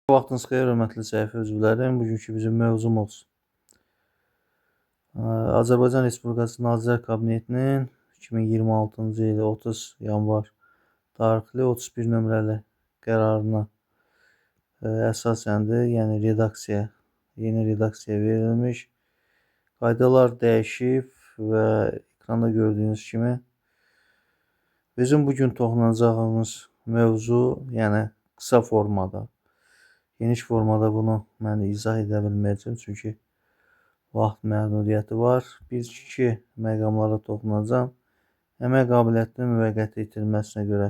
Vaxtınız xeyir, hörmətli səhifə üzvlərim. Bugünkü bizim mövzumuz Azərbaycan Respublikası Nazirlər Kabinetinin 2026-cı il 30 yanvar tarixli 31 nömrəli qərarına əsasəndir. Yəni yeni redaksiya verilmiş. Qaydalar dəyişib və ekranda gördüyünüz kimi bizim bugün toxunacağımız mövzu, yəni qısa formada, geniş formada bunu mən izah edə bilməyəcəm, çünki vaxt məhdudiyyəti var. Bir-iki məqamlara toxunacam. Əmək qabiliyyətinin müvəqqəti itirilməsinə görə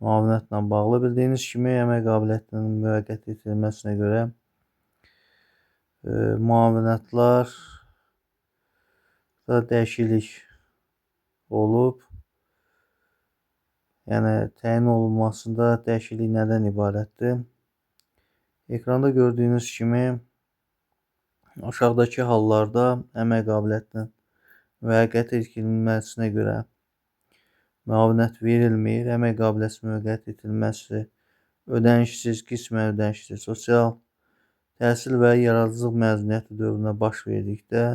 müavinətlə bağlı. Bildiyiniz kimi, əmək qabiliyyətinin müvəqqəti itirilməsinə görə müavinətlər da dəyişiklik olub. Yəni, təyin olunmasında dəyişiklik nədən ibarətdir? Ekranda gördüyünüz kimi aşağıdakı hallarda əmək qabiliyyətinin müvəqqəti itirilməsinə görə müavinət verilmir. Əmək qabiliyyətinin müvəqqəti itirilməsi ödənişsiz, qismən ödənişsiz, sosial, təhsil və yaradıcılıq məzuniyyəti dövründə baş verdikdə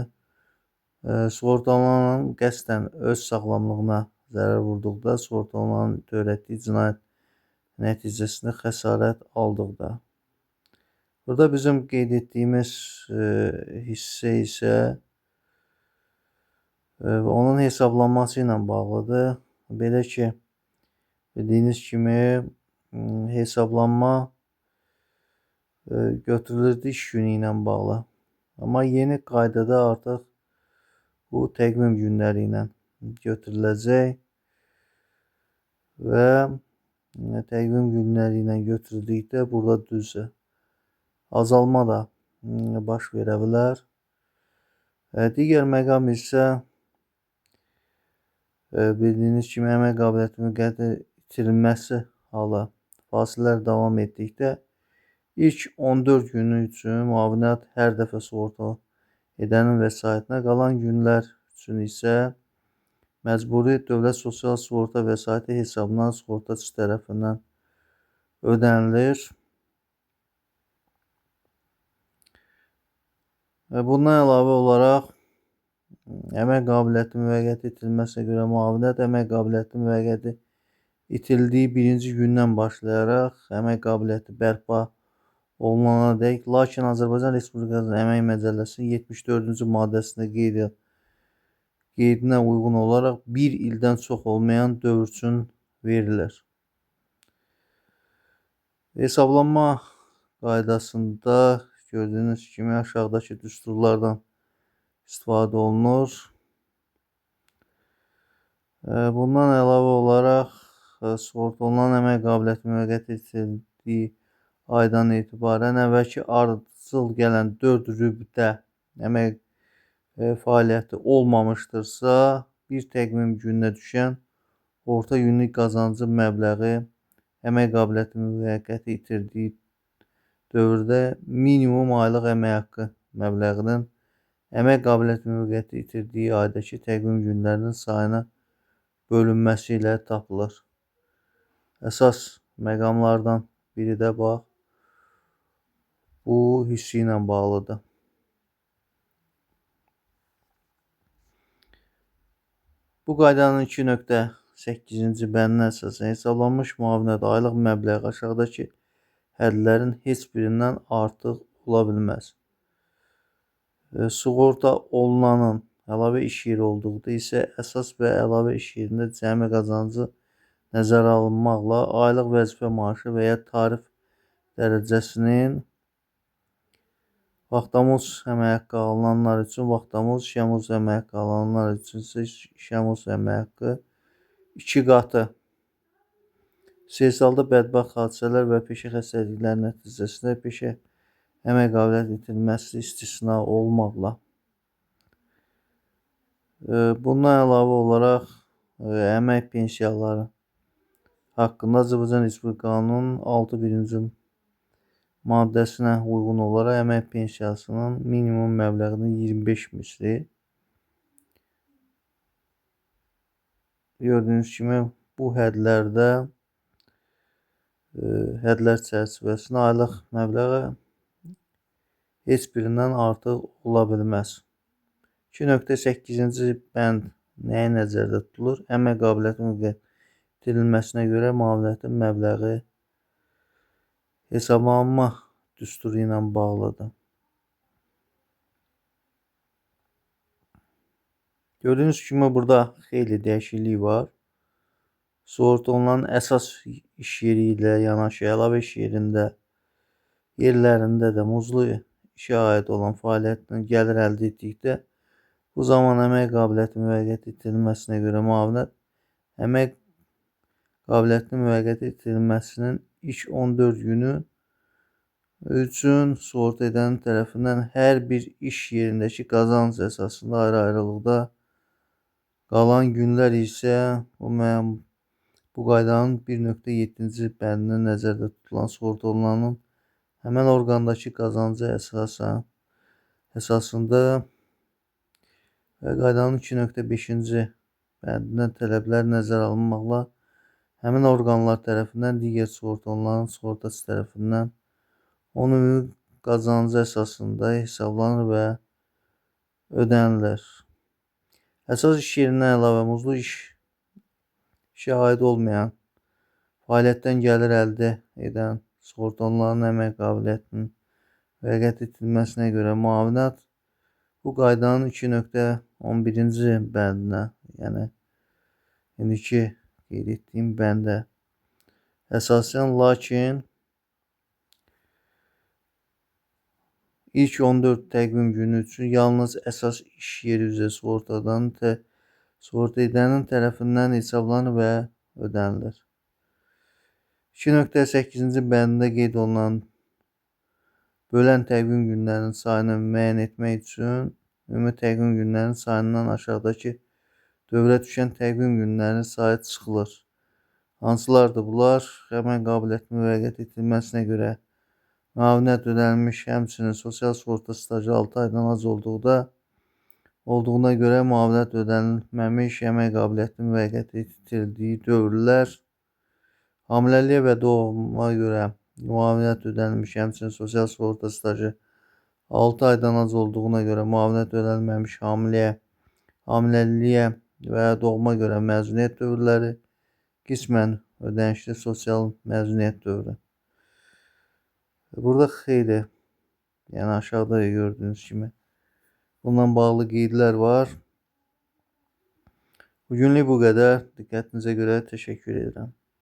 sığortalananın qəsdən öz sağlamlığına zərər vurduqda, sığortalananın törətdiyi cinayət nəticəsində xəsarət aldıqda. Burada bizim qeyd etdiyimiz hissə isə onun hesablanması ilə bağlıdır. Belə ki, bildiyiniz kimi hesablanma götürülürdü iş günü ilə bağlı. Amma yeni qaydada artıq bu təqvim günləri ilə götürüləcək və təqvim günləri ilə götürüldükdə burada düzdür, azalma da baş verə bilər. Digər məqam isə bildiyiniz kimi əmək qabiliyyətinin müvəqqəti itirilməsi halı fasilələr davam etdikdə ilk 14 günü üçün müavinət hər dəfə sığorta edənin vəsaitinə, qalan günlər üçün isə məcburi dövlət sosial sığorta vəsaiti hesabına sığortaçı tərəfindən ödənilir. Bundan əlavə olaraq əmək qabiliyyəti müvəqqəti itirilməsinə görə müavinət əmək qabiliyyəti müvəqqəti itirildiyi birinci gündən başlayaraq əmək qabiliyyəti bərpa olunanadək, lakin Azərbaycan Respublikasının Əmək Məcəlləsinin 74-cü maddəsində qeydinə uyğun olaraq 1 ildən çox olmayan dövr üçün verilir. Hesablanma qaydasında gördüyünüz kimi aşağıdakı düsturlardan istifadə olunur. Bundan əlavə olaraq sığortalanan əmək qabiliyyəti müvəqqəti itirildiyi aydan etibarən əvvəlki ardıcıl gələn 4 rübdə əmək fəaliyyəti olmamışdırsa, bir təqvim gününə düşən orta günlük qazancı məbləği əmək qabiliyyəti müvəqqəti itirdiyi dövrdə minimum aylıq əmək haqqı məbləğinin əmək qabiliyyəti müvəqqəti itirdiyi aydakı təqvim günlərinin sayına bölünməsi ilə tapılır. Əsas məqamlardan biri də bax, bu hissi ilə bağlıdır. Bu qaydanın 2.8-ci bəndinə əsasən hesablanmış müavinət aylıq məbləği aşağıdakı hədlərin heç birindən artıq ola bilməz. Sığorta olunanın əlavə iş yeri olduqda isə əsas və əlavə iş yerində cəmi qazancı nəzərə alınmaqla aylıq vəzifə maaşı və ya tarif dərəcəsinin vaxtamoz əmək haqqı alınanlar üçün vaxtamoz, işəmoz əmək haqqı alınanlar üçün isə işəmoz əmək haqqı 2 qatı. İstehsalda bədbəxt hadisələr və peşə xəstəlikləri nəticəsində peşə əmək qabiliyyəti itirilməsi istisna olmaqla. Bundan əlavə olaraq əmək pensiyaları haqqında Azərbaycan Respublikasının 6.1-ci maddəsinə uyğun olaraq əmək pensiyasının minimum məbləğinin 25 misli. Gördüyünüz kimi bu hədlərdə hədlər çərçivəsində aylıq məbləği heç birindən artıq ola bilməz. 2.8-ci bənd nəyi nəzərdə tutulur? Əmək qabiliyyətinin müqayisə görə müavinətin məbləği hesablanma düsturu ilə bağlıdır. Gördüyünüz kimi burada xeyli dəyişiklik var. Sığorta olunan əsas iş yeri ilə yanaşı əlavə iş yerlərində də muzlu işə aid olan fəaliyyətdən gəlir əldə etdikdə bu zaman əmək qabiliyyəti müvəqqəti itirilməsinə görə müavinət əmək qabiliyyətinin müvəqqəti itirilməsinin ilk 14 günü üçün sığorta edənin tərəfindən hər bir iş yerindəki qazanc əsasında ayrı-ayrılıqda qalan günlər isə bu qaydanın 1.7-ci bəndində nəzərdə tutulan sığorta olunanın həmən orqandakı qazancı əsasında və qaydanın 2.5-ci bəndindən tələblər nəzərə alınmaqla həmin orqanlar tərəfindən digər sığorta olunan sığortaçı tərəfindən onun qazancı əsasında hesablanır və ödənilir. Əsas iş yerindən əlavə muzlu işə aid olmayan fəaliyyətdən gəlir əldə edən sığorta olunan əmək qabiliyyətinin müvəqqəti itirilməsinə görə müavinət bu qaydanın 2.11-ci bəndinə, yəni indiki qeyd etdiyim bəndə əsasən, lakin ilk 14 təqvim günü üçün yalnız əsas iş yeri üzrə sığorta edənin tərəfindən hesablanır və ödənilir. 2.8-ci bəndində qeyd olunan bölən təqvim günlərinin sayını müəyyən etmək üçün ümumi təqvim günlərinin sayından aşağıdakı dövrə düşən təqvim günlərinin sayı çıxılır. Hansılardır bunlar? Əmək qabiliyyətinin müvəqqəti itirilməsinə görə müavinət ödənilmiş, həmçinin sosial sığorta stajı 6 aydan az olduğuna görə müavinət ödənilməmiş, əmək qabiliyyətinin müvəqqəti itirildiyi dövrlər, hamiləliyə və doğuma görə müavinət ödənilmiş, həmçinin sosial sığorta stajı 6 aydan az olduğuna görə müavinət ödənilməmiş, hamiləliliyə və doğuma görə məzuniyyət dövrləri, qismən ödənişli sosial məzuniyyət dövrü. Burada xeyli, yəni aşağıda gördüyünüz kimi bununla bağlı qeydlər var. Bugünlük bu qədər. Diqqətinizə görə təşəkkür edirəm.